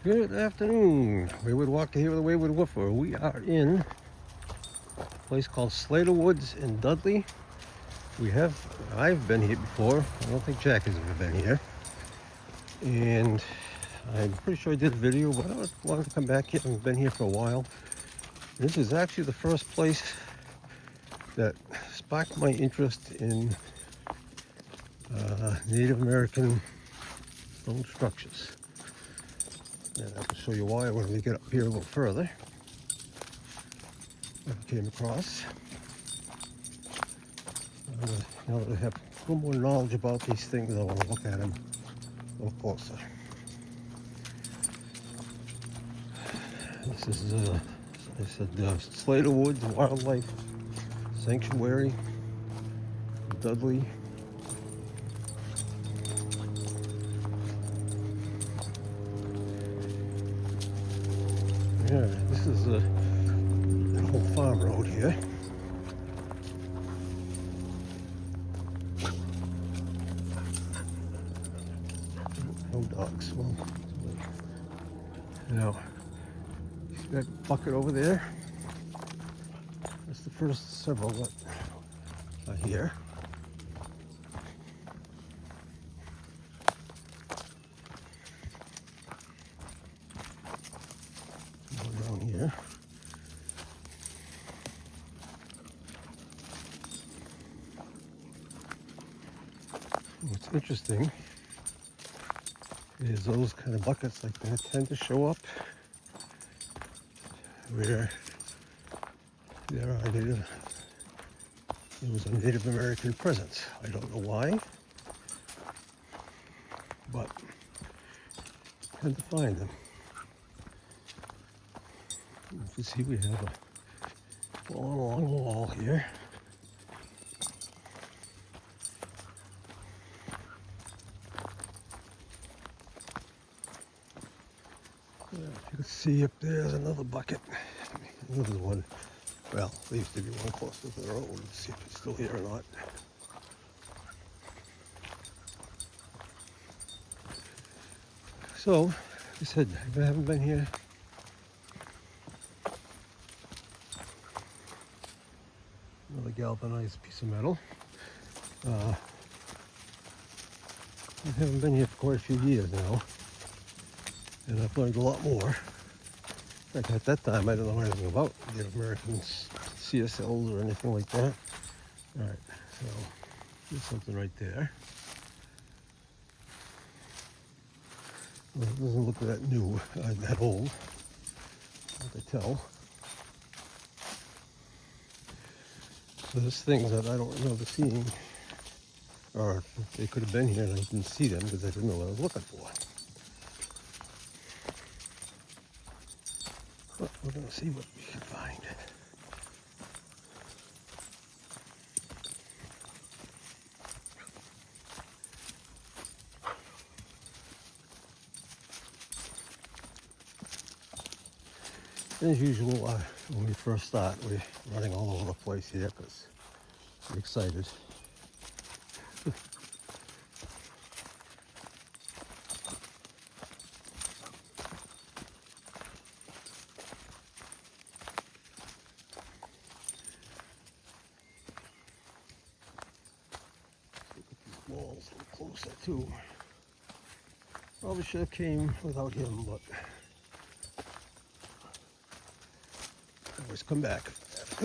Good afternoon, Wayward Walker here with the Wayward Woofer. We are in a place called Slater Woods in Dudley. I've been here before. I don't think Jack has ever been here. And I'm pretty sure I did a video, but I wanted to come back here. I've been here for a while. This is actually the first place that sparked my interest in Native American stone structures. And I can show you why when we get up here a little further. I came across. Now that I have a little more knowledge about these things, I want to look at them a little closer. This is, I said, Slater Woods Wildlife Sanctuary, Dudley. Yeah, this is a whole farm road here. No dogs. Well, now, see that bucket over there? That's the first several that are here. Go down here. What's interesting is those kind of buckets like that tend to show up where there was a Native American presence. I don't know why, but I tend to find them. You can see we have a long wall here. You can see up there's another bucket. Another one. Well, there used to be one closer to the road. Let's see if it's still here or not. So, like I said, if I haven't been here, another galvanized piece of metal. I haven't been here for quite a few years now, and I've learned a lot more. In fact, at that time, I didn't know anything about Native Americans, CSLs, or anything like that. All right, so there's something right there. Well, it doesn't look that new, that old. I can tell. So there's things that I don't remember seeing, or they could have been here and I didn't see them because I didn't know what I was looking for. But we're going to see what we can find. As usual, when we first start, we're running all over the place here because we're excited. Walls a little closer too. Probably should have came without him, but I always come back. It's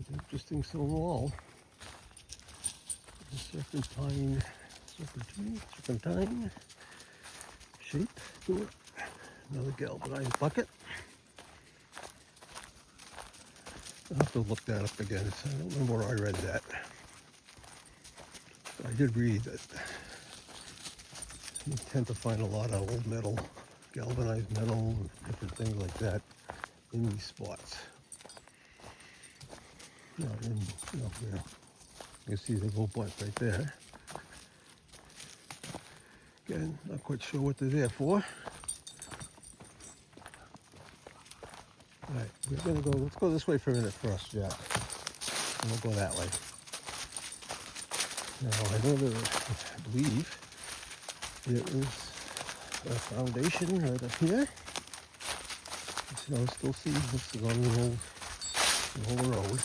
an interesting stone wall. Serpentine shape to it. Another galvanized bucket. I'll have to look that up again. I don't remember where I read that. I did read that you tend to find a lot of old metal, galvanized metal, different things like that in these spots. Yeah, you see the little butt right there. Again, not quite sure what they're there for. All right, we're gonna go. Let's go this way for a minute first, Jack. And we'll go that way. Now I know that I believe there is a foundation right up here. You know, still see this is on the old road.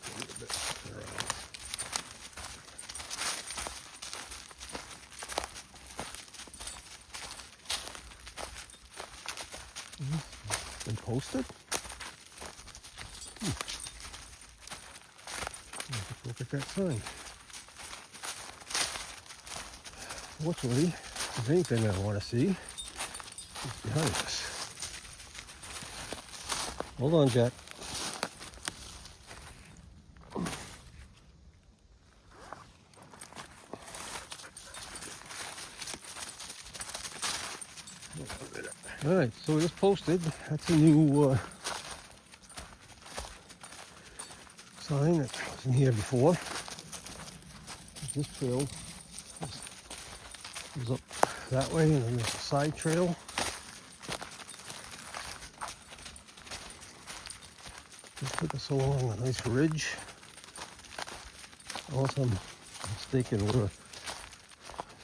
A little bit around. Been posted. Look at that sign. Fortunately, if there's anything I want to see, it's behind us. Hold on, Jack. All right, so it's posted. That's a new sign that wasn't here before. This trail goes up that way, and then there's a side trail. Just took us along a nice ridge. Unless I'm mistaken where it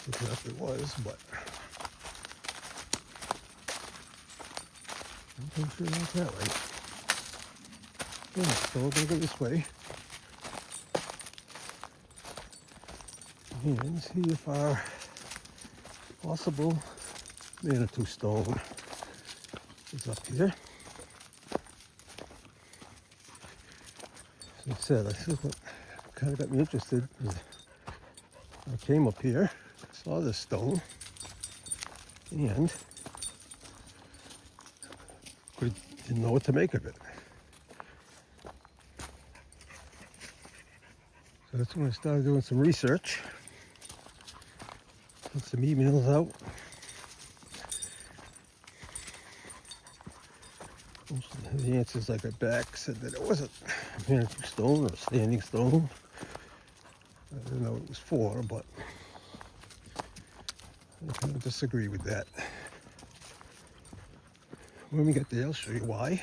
exactly was, but I'm pretty sure that's that way. Yeah, so we're gonna go this way and see if our possible Manitou stone is up here. As I said, this is what kind of got me interested. I came up here, saw this stone, and didn't know what to make of it. So that's when I started doing some research. Put some emails out. Most of the answers I got back said that it wasn't a Manitou stone or a standing stone. I didn't know what it was for, but I kind of disagree with that. When we get there, I'll show you why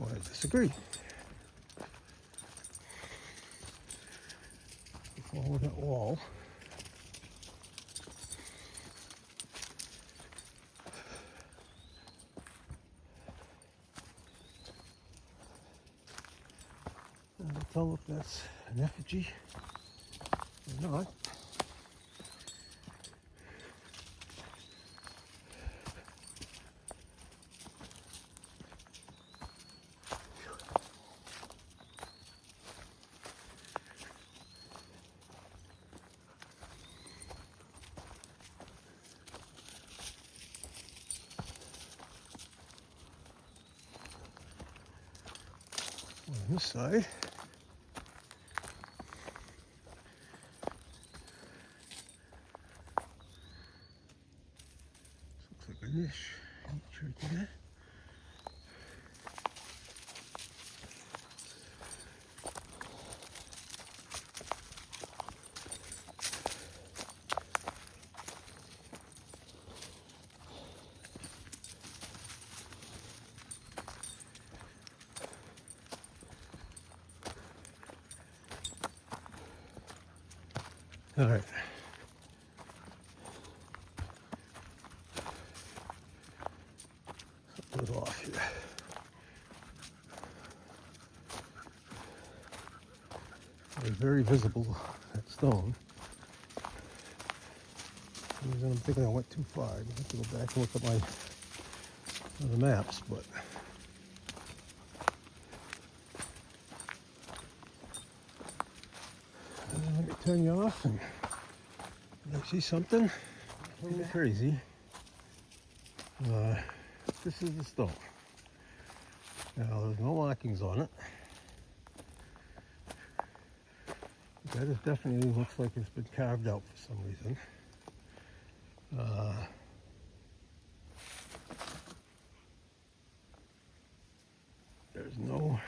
I disagree. Follow that wall. And I'll tell if that's an effigy or not. On this side, looks like a niche right there. All right. Put it off here. It's very visible, that stone. I'm thinking I went too far. I have to go back and look at my other maps, but let me turn you off and you see something totally crazy. This is the stone. Now there's no markings on it. That is definitely looks like it's been carved out for some reason. There's no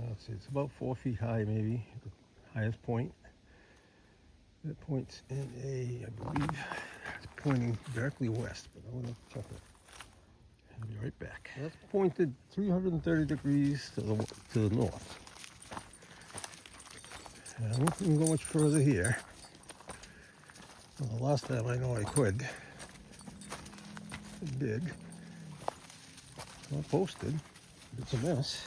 let's see, it's about 4 feet high, maybe the highest point. That points in a, I believe, it's pointing directly west, but I'm going to check it. I'll be right back. That's pointed 330 degrees to the north. And I don't even go much further here. Well, the last time I know I could, I did. I posted. It's a mess.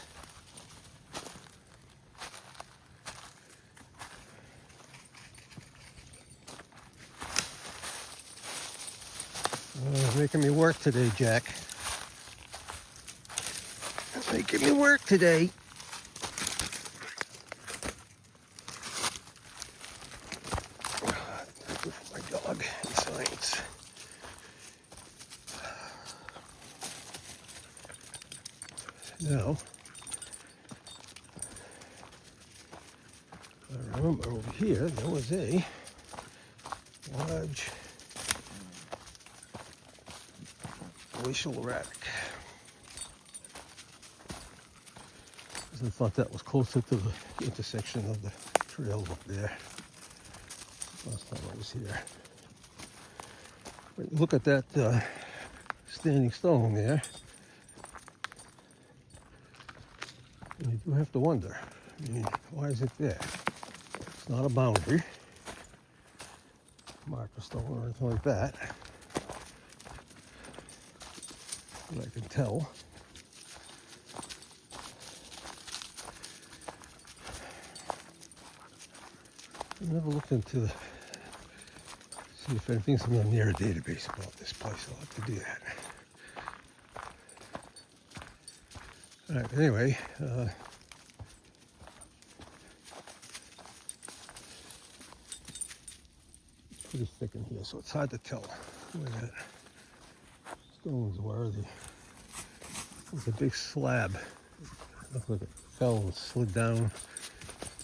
Making me work today, Jack. Making me work today. Good for my dog in science. Now, I remember over here there was a large glacial erratic. I thought that was closer to the intersection of the trails up there. Last time I was here. But look at that standing stone there. And you do have to wonder, I mean, why is it there? It's not a boundary, marker stone or anything like that. But I can tell. I never looked into see if anything's in the near database about this place. I'll have to do that. All right, anyway, it's pretty thick in here, so it's hard to tell where that stones were. There's a big slab. It looked like it fell and slid down,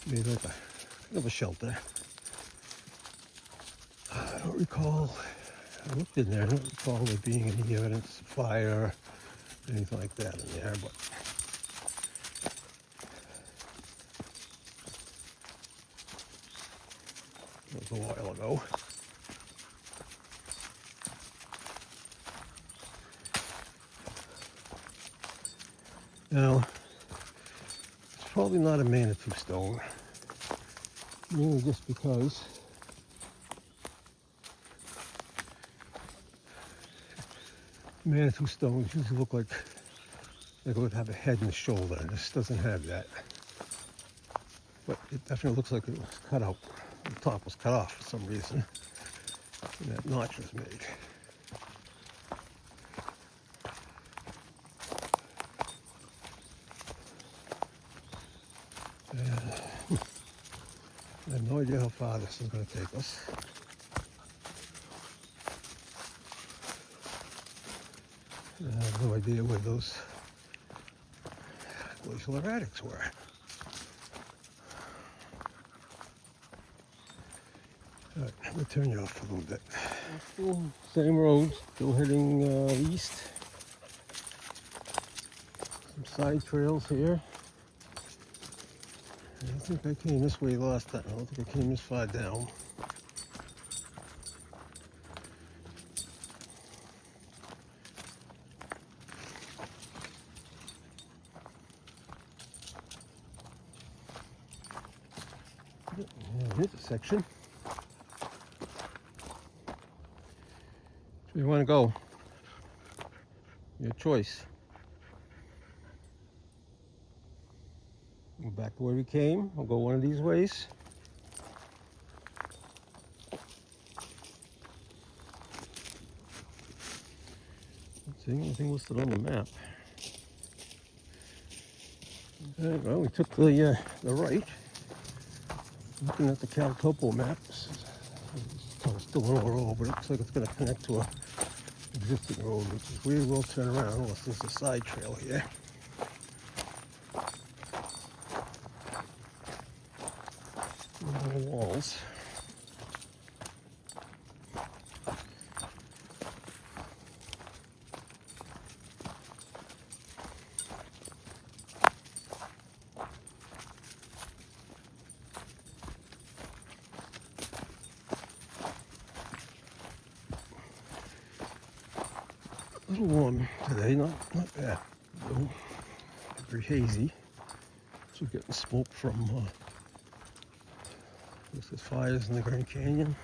made like a kind of a shelter. I don't recall, I looked in there, I don't recall there being any evidence of fire or anything like that in there, but it was a while ago. Now, it's probably not a Manitou stone, mainly just because Manitou stones usually look like they would have a head and a shoulder, and this doesn't have that. But it definitely looks like it was cut out. The top was cut off for some reason, and that notch was made. I have no idea how far this is going to take us. I have no idea where those glacial erratics were. All right, I'm going to turn you off a little bit. Still same road, still heading east. Some side trails here. I don't think I came this way last time. I don't think I came this far down. Here's a section. Where you want to go? Your choice. Go back to where we came. I'll go one of these ways. Let's see, anything listed on the map. Okay, well, we took the right. Looking at the CalTopo maps, it's still an old road, but it looks like it's going to connect to a existing road, which is weird. We'll turn around unless there's a side trail here. The walls. little warm today, not bad. No, very hazy. So getting smoke from the fires in the Grand Canyon.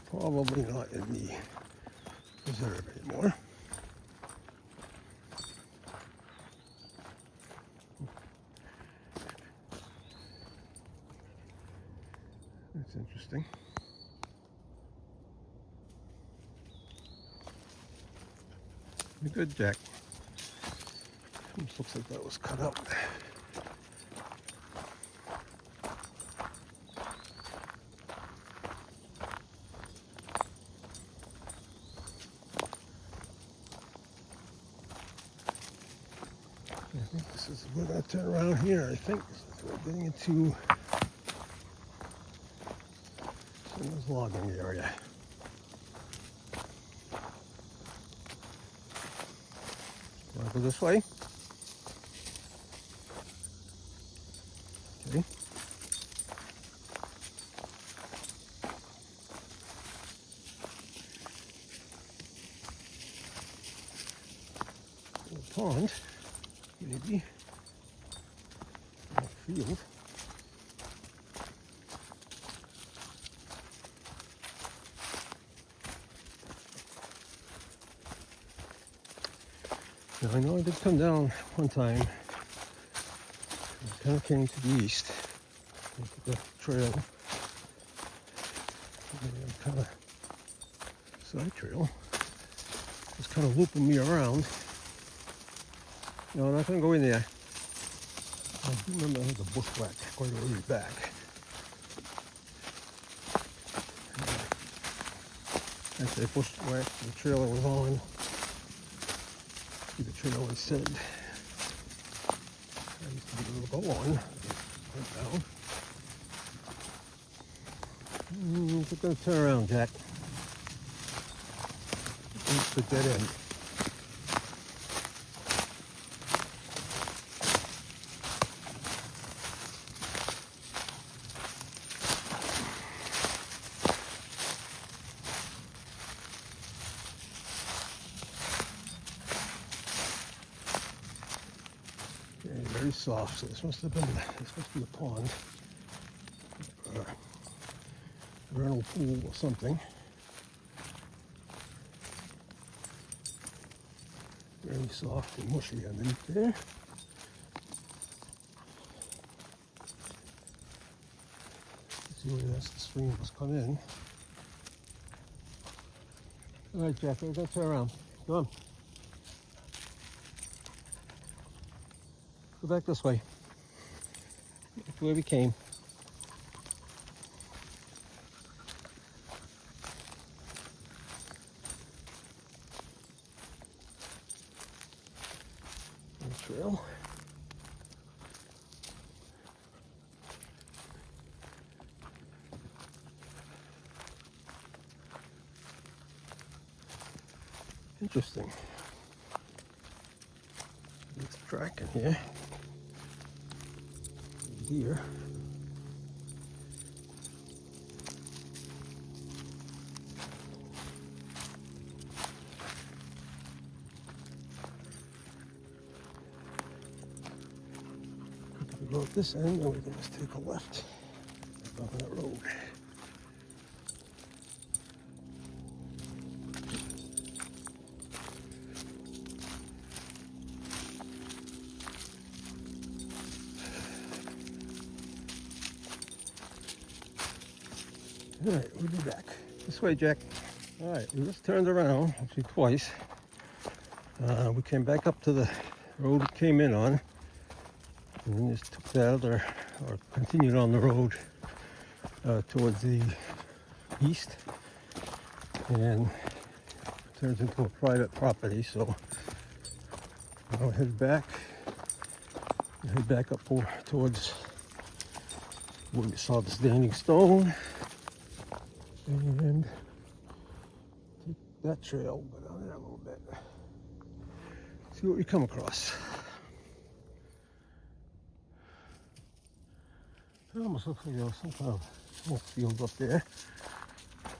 Probably not in the reserve anymore. That's interesting. You're good, Jack. Almost looks like that was cut out. I think this is, we're going to turn around here. I think we're getting into this logging area. Want to go this way? Okay. A pond, maybe. A field. Now I know I did come down one time. I kind of came to the east. Look at the trail. Kind of side trail. It's kind of looping me around. No, I'm not going to go in there. I do remember there was a bushwhack quite a ways back. Actually, a bushwhack the trail I was on. The trail I said I used to be able to go on. Went down. We're going to turn around, Jack. It's the dead end. Very soft, so this must be a pond, vernal pool or something. Very soft and mushy underneath there. Let's see where the stream was come in. All right, Jack, we're gonna turn around. Go on. Go back this way. Back to where we came. The trail. Interesting. There's a track in here. Deer. If we go at this end, then we can just take a left on that road. All right, we'll be back. This way, Jack. All right, we just turned around, actually twice. We came back up to the road we came in on, and then just took that other, or continued on the road towards the east, and turns into a private property. So I'll head back up towards where we saw the standing stone. And that trail, go down there a little bit. See what we come across. It almost looks like there was some kind of small field up there.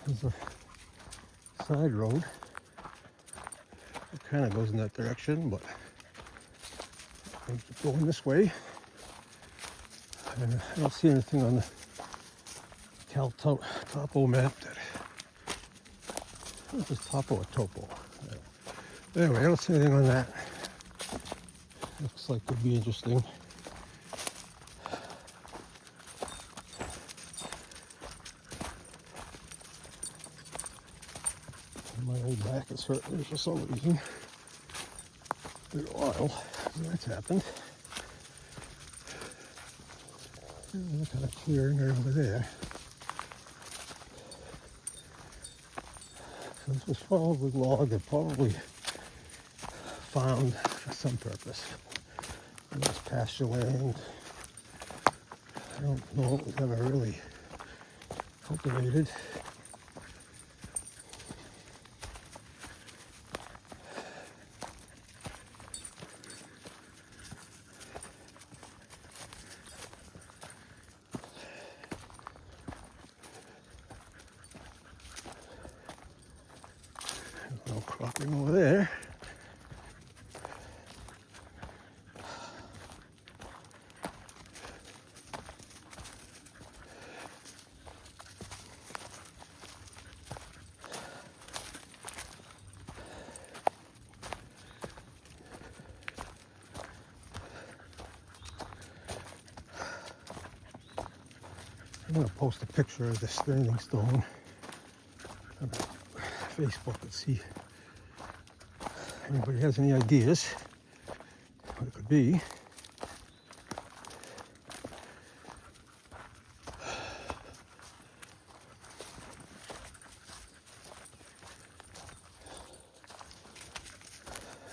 There's a side road. It kind of goes in that direction, but I keep going this way. And I don't see anything on the Topo map that. This is Topo or Topo. Anyway, I don't see anything on that. Looks like it could be interesting. My old back is hurting me for some reason. Been a while. That's happened. There's a kind of clearing over there. So this was followed with log and probably found for some purpose. And this pasture land. I don't know if it was ever really cultivated. No cropping over there. I'm going to post a picture of the standing stone on Facebook and see if anybody has any ideas what it could be.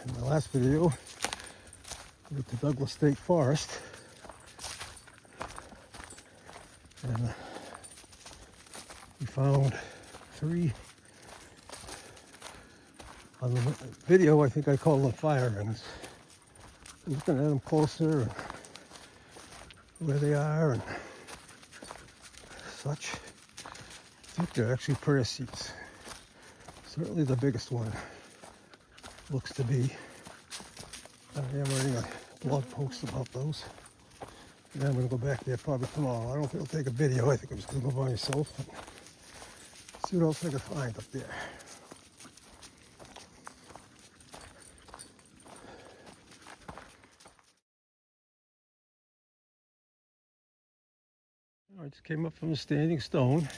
In the last video, we went to Douglas State Forest. And we found 3, on the video I think I call them fire rings. Looking at them closer and where they are and such, I think they're actually prayer seats. Certainly the biggest one looks to be. I am writing a blog post about those. And I'm going to go back there probably tomorrow. I don't think I'll take a video. I think I'm just going to go by myself and see what else I can find up there. I just came up from the standing stone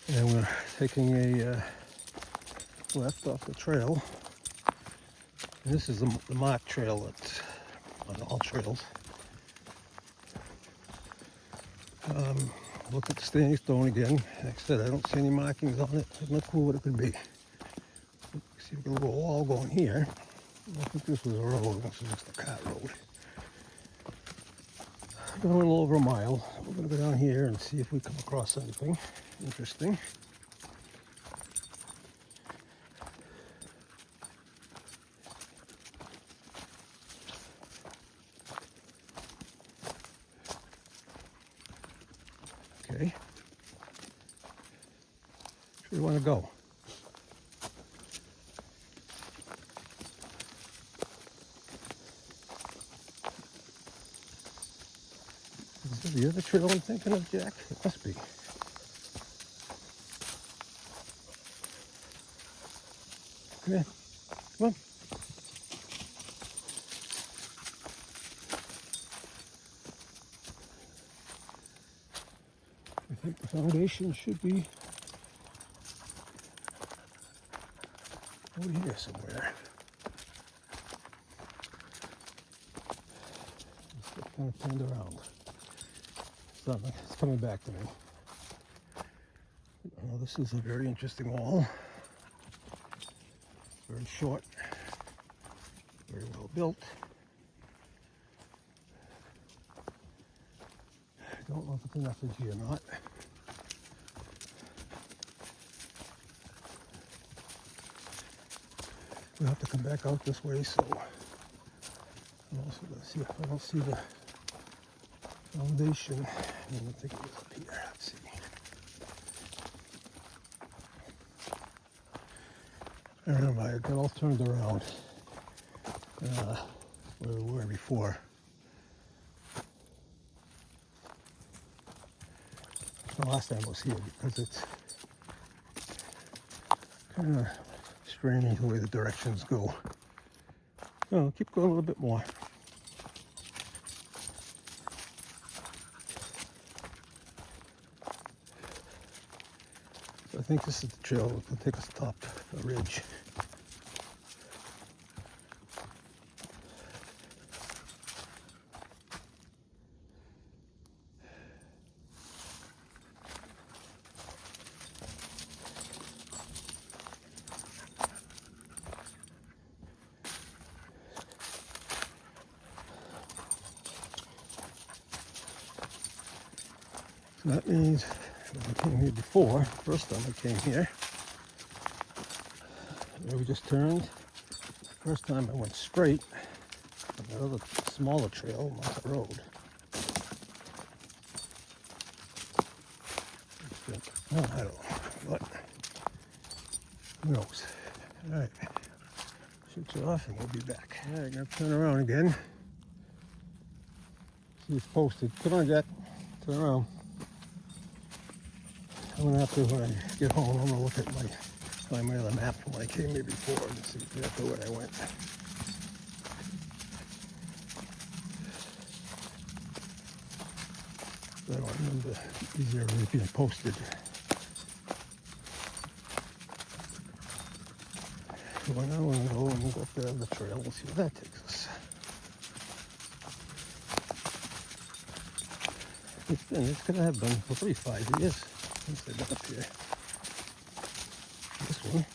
and we're taking a left off the trail. And this is the marked trail that's on all trails. Look at the standing stone again. Like I said, I don't see any markings on it. I have no clue what it could be. See, we've got a little wall going here. I think this was a road. This is just a cart road. Going a little over a mile. We're going to go down here and see if we come across anything interesting. Okay. Where do you want to go? Is this the other trail I'm thinking of, Jack? It must be. Come here. Come on. I think the foundation should be over here somewhere. Let's get kind of turned around. It's coming back to me. Oh, this is a very interesting wall. Very short, very well built. I don't know if it's an effigy or not. we'll have to come back out this way. So I'm also going to see if I don't see the foundation. I don't think it was up here. Let's see. I remember I got all turned around where we were before. The last time I was here because it's kind of strange the way the directions go. Oh, keep going a little bit more. So I think this is the trail that will take us top the ridge. So that means when I came here before, first time I came here, we just turned. First time I went straight on that other smaller trail off the road. No, I don't know, but who knows? All right, shoot you off and we'll be back. All right, gonna turn around again. See it's posted. Come on, Jack, turn around. I'm gonna have to, when I get home, I'm gonna look at find my other map from when I came here before and see exactly where I went. I don't remember these areas being posted. So now I'm gonna go and we'll go up there on the trail. We'll see where that takes us. It's gonna have been for 35 years. Since they've been up here. This one.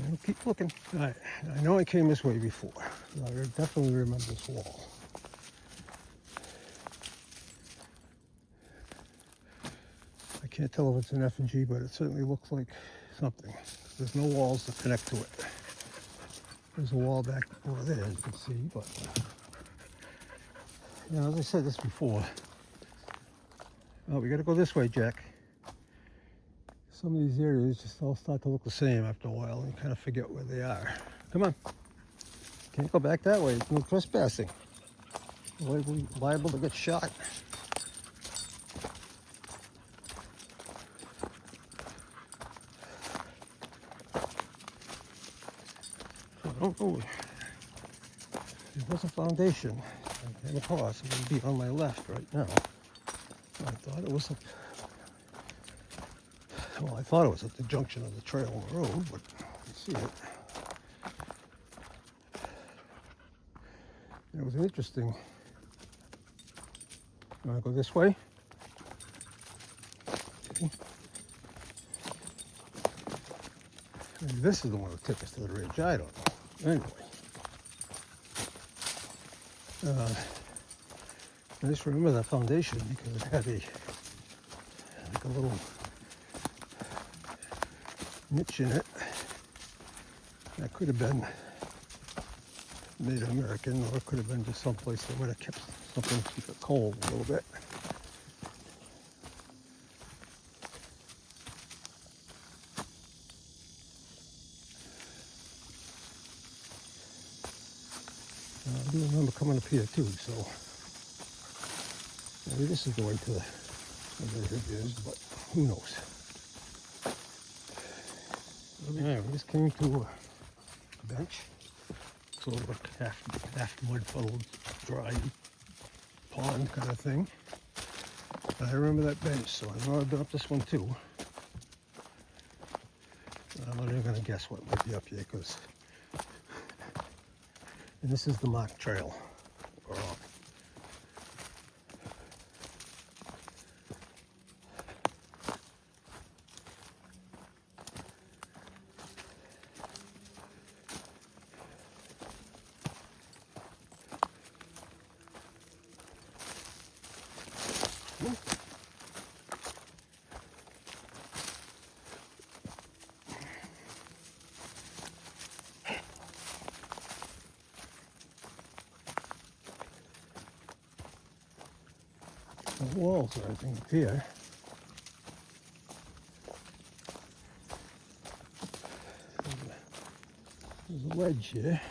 And keep looking. All right. I know I came this way before. I definitely remember this wall. I can't tell if it's an F&G, but it certainly looks like something. There's no walls to connect to it. There's a wall back over there, you can see, but you know, as I said this before, oh, we got to go this way, Jack. Some of these areas just all start to look the same after a while, and you kind of forget where they are. Come on. Can't go back that way. It's no trespassing. We're liable to get shot. So I don't know. There was a foundation. I came across. It would be on my left right now. I thought it was I thought it was at the junction of the trail and the road, but you see it. And it was interesting. You want to go this way? Okay. Maybe this is the one that took us to the ridge. I don't know. Anyway. I just remember that foundation because it had a little niche in it. That could have been Native American, or it could have been just someplace they might have kept something to keep it cold a little bit. I do remember coming up here too, so maybe this is the way to where it is, but who knows. Yeah, we just came to a bench. Sort of a half mud puddle, dry pond kind of thing. And I remember that bench, so I know I've been up this one too. I'm not even going to guess what might be up here, because... And this is the marked trail. no walls or anything up here. There's a ledge here,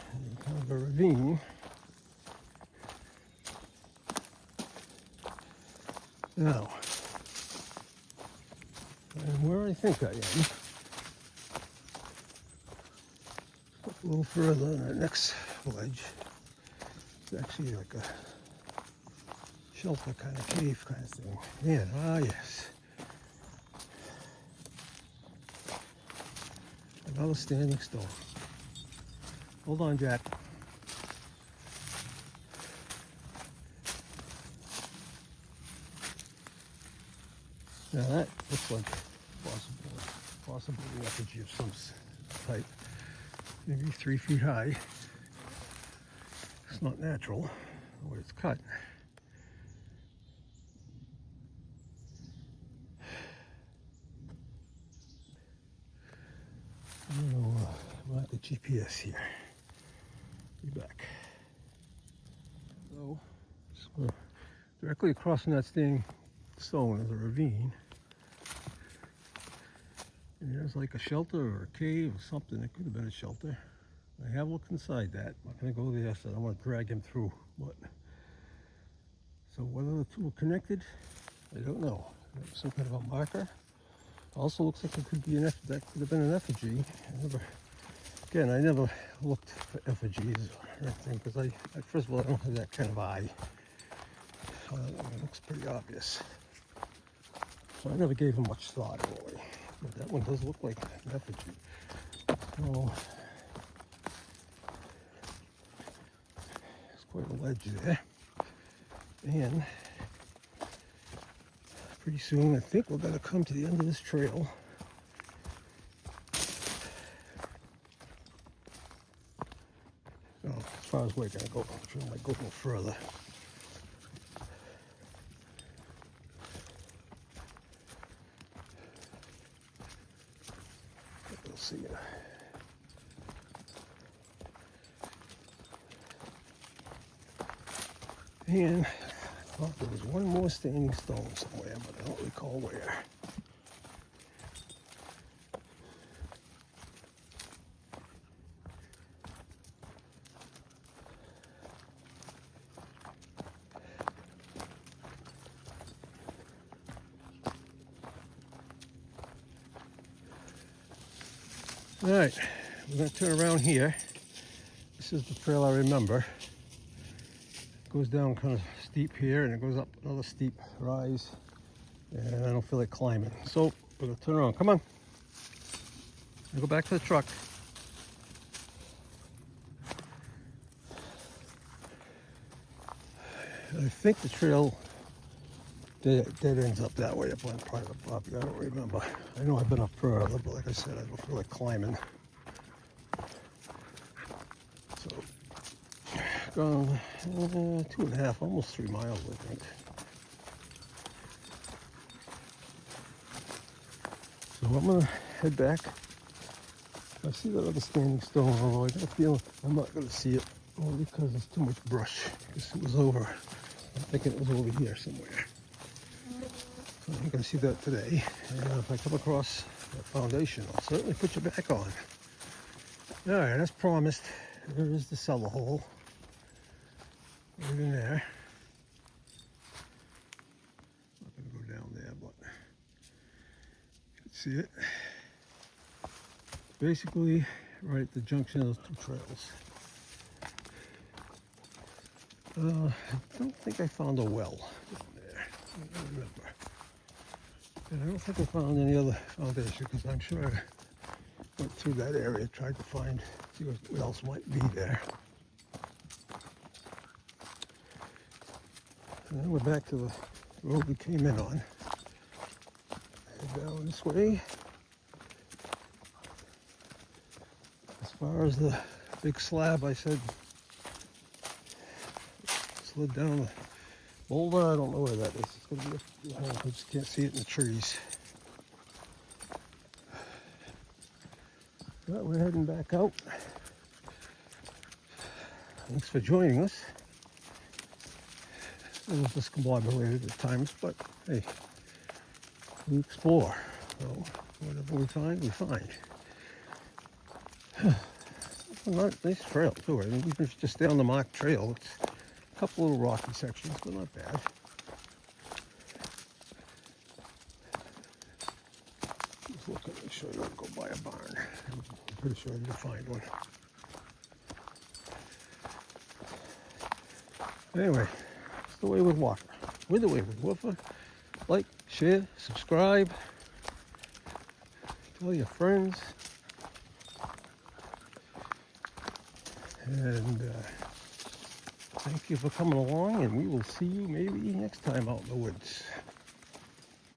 kind of a ravine. Now, and where I think I am, a little further on the next ledge, it's actually like a shelter kind of cave kind of thing. Yeah, yes. Another standing stone. Hold on, Jack. Now that looks like possibly effigy of some type. Maybe 3 feet high. It's not natural the way it's cut. I don't know, I'm at the GPS here. Be back. So directly across from that standing stone is a ravine. And there's like a shelter or a cave or something. It could have been a shelter. I have looked inside that. I'm not going to go there, so I don't want to drag him through. But so whether the two are connected, I don't know. Some kind of a marker. Also looks like it could be that could have been an effigy. I never looked for effigies or anything because I first of all I don't have that kind of eye. It looks pretty obvious. So I never gave him much thought really. But that one does look like an effigy. So there's quite a ledge there. And pretty soon I think we're going to come to the end of this trail. As far as we're going to go, the trail might go a little further. We'll see. And I thought there was one more standing stone somewhere, but I don't recall where. All right, we're going to turn around here. This is the trail I remember. It goes down kind of steep here and it goes up another steep rise. And I don't feel like climbing. So we're going to turn around. Come on. We'll go back to the truck. I think the trail dead ends up that way up on part of the property. I don't remember. I know I've been up further, but like I said, I don't feel like climbing. So, gone 2.5, almost 3 miles, I think. So I'm gonna head back. I see that other standing stone, although I got a feeling I'm not gonna see it, only because there's too much brush. It was over. I'm thinking it was over here somewhere. So I'm going to see that today. And if I come across that foundation, I'll certainly put you back on. All right, as promised, there is the cellar hole. Right in there. Not going to go down there, but you can see it. Basically, right at the junction of those two trails. I don't think I found a well down there. I don't remember. And I don't think I found any other foundation because I'm sure I went through that area, tried to see what else might be there. And then we're back to the road we came in on. Head down this way. As far as the big slab, I said, slid down the boulder. I don't know where that is. It's going to be I just can't see it in the trees. But we're heading back out. Thanks for joining us. a little discombobulated at times, but hey, we explore. So whatever we find, we find. It's a nice trail too. I mean, we can just stay on the marked trail. It's a couple little rocky sections, but not bad. Just looking, make sure I don't go by a barn. I'm pretty sure I can find one. Anyway, it's the Wayward Walker. With the Wayward Woofer. Like, share, subscribe. Tell your friends. And thank you for coming along, and we will see you maybe next time out in the woods.